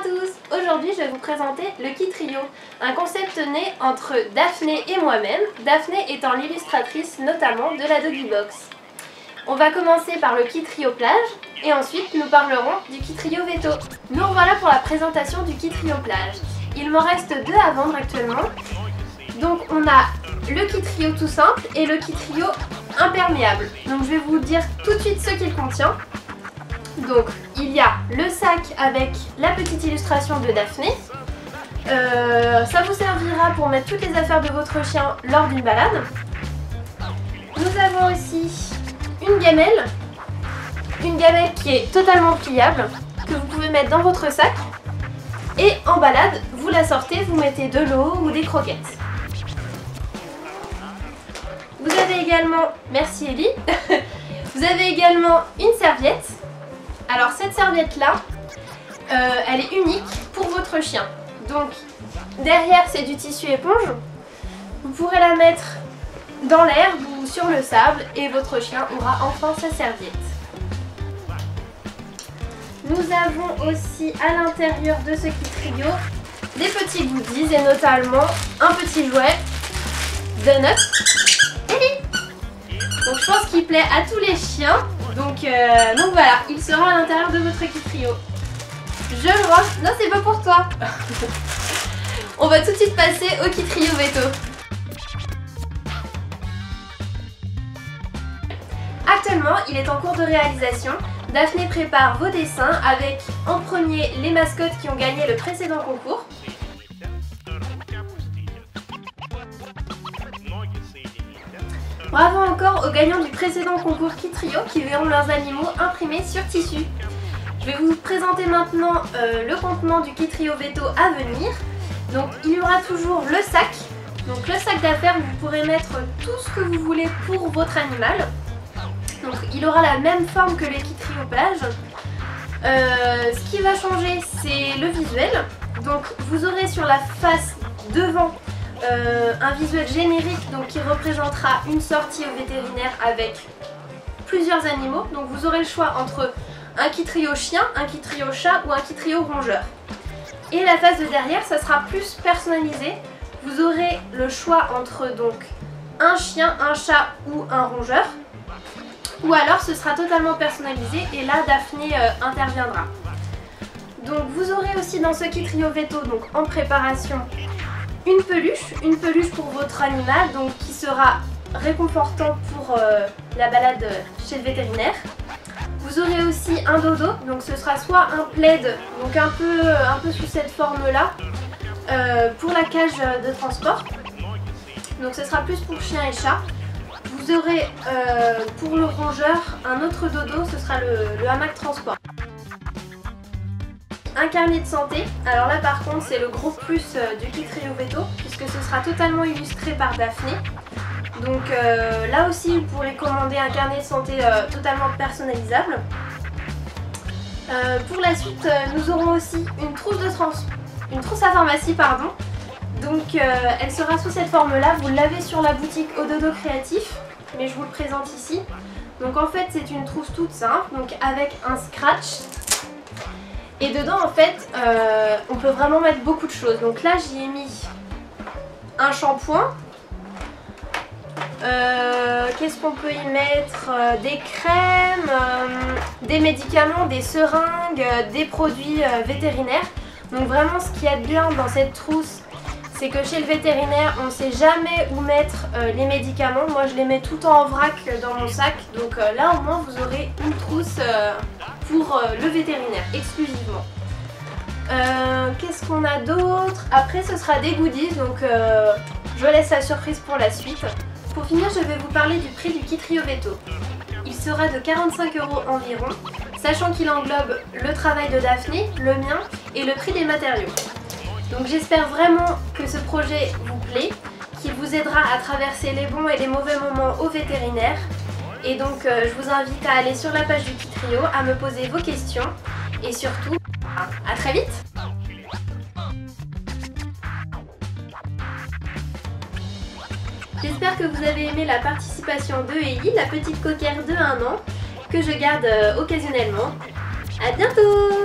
à tous! Aujourd'hui je vais vous présenter le kit trio, un concept né entre Daphné et moi-même, Daphné étant l'illustratrice notamment de la Doggy Box. On va commencer par le kit trio plage et ensuite nous parlerons du kit trio veto. Nous revoilà pour la présentation du kit trio plage. Il m'en reste deux à vendre actuellement. Donc on a le kit trio tout simple et le kit trio imperméable. Donc je vais vous dire tout de suite ce qu'il contient. Donc il y a le sac avec la petite illustration de Daphné. Ça vous servira pour mettre toutes les affaires de votre chien lors d'une balade. Nous avons aussi une gamelle qui est totalement pliable, que vous pouvez mettre dans votre sac. Et en balade, vous la sortez, vous mettez de l'eau ou des croquettes. Vous avez également, merci Ellie, vous avez également une serviette. Alors cette serviette là, elle est unique pour votre chien. Donc derrière c'est du tissu éponge. Vous pourrez la mettre dans l'herbe ou sur le sable et votre chien aura enfin sa serviette. Nous avons aussi à l'intérieur de ce kit trio des petits goodies et notamment un petit jouet Donut. Donc je pense qu'il plaît à tous les chiens. Donc voilà, il sera à l'intérieur de votre kit trio. Je le vois. Non, c'est pas pour toi. On va tout de suite passer au kit trio veto. Actuellement, il est en cours de réalisation. Daphné prépare vos dessins avec en premier les mascottes qui ont gagné le précédent concours. Bravo encore aux gagnants du précédent concours Kit Trio qui verront leurs animaux imprimés sur tissu. Je vais vous présenter maintenant le contenant du Kit Trio veto à venir. Donc il y aura toujours le sac. Donc le sac d'affaires, vous pourrez mettre tout ce que vous voulez pour votre animal. Donc il aura la même forme que les Kit Trio plage. Ce qui va changer, c'est le visuel. Donc vous aurez sur la face devant un visuel générique donc, qui représentera une sortie au vétérinaire avec plusieurs animaux. Donc vous aurez le choix entre un kit trio chien, un kit trio chat ou un kit trio rongeur. Et la face de derrière, ça sera plus personnalisé. Vous aurez le choix entre donc un chien, un chat ou un rongeur. Ou alors ce sera totalement personnalisé et là Daphné interviendra. Donc vous aurez aussi dans ce kit trio veto donc en préparation une peluche pour votre animal donc qui sera réconfortant pour la balade chez le vétérinaire. Vous aurez aussi un dodo, donc ce sera soit un plaid, donc un peu sous cette forme là, pour la cage de transport. Donc ce sera plus pour chien et chat. Vous aurez pour le rongeur un autre dodo, ce sera le hamac transport. Un carnet de santé, alors là par contre c'est le gros plus du kit trio veto puisque ce sera totalement illustré par Daphné. Donc là aussi vous pourrez commander un carnet de santé totalement personnalisable. Pour la suite nous aurons aussi une trousse à pharmacie pardon. Donc elle sera sous cette forme là, vous l'avez sur la boutique Ododo Créatif mais je vous le présente ici. Donc en fait c'est une trousse toute simple donc avec un scratch. Et dedans en fait on peut vraiment mettre beaucoup de choses. Donc là j'y ai mis un shampoing. Qu'est-ce qu'on peut y mettre? Des crèmes, des médicaments, des seringues, des produits vétérinaires. Donc vraiment ce qu'il y a de bien dans cette trousse, c'est que chez le vétérinaire on ne sait jamais où mettre les médicaments. Moi je les mets tout en vrac dans mon sac. Donc là au moins vous aurez une trousse pour le vétérinaire exclusivement. Qu'est-ce qu'on a d'autre? Après ce sera des goodies donc je laisse la surprise pour la suite. Pour finir je vais vous parler du prix du kit trio veto. Il sera de 45 € environ, sachant qu'il englobe le travail de Daphné, le mien et le prix des matériaux. Donc j'espère vraiment que ce projet vous plaît, qu'il vous aidera à traverser les bons et les mauvais moments au vétérinaire. Et donc je vous invite à aller sur la page du kit trio, à me poser vos questions et surtout à très vite. J'espère que vous avez aimé la participation de Ellie, la petite coquère de 1 an, que je garde occasionnellement. A bientôt!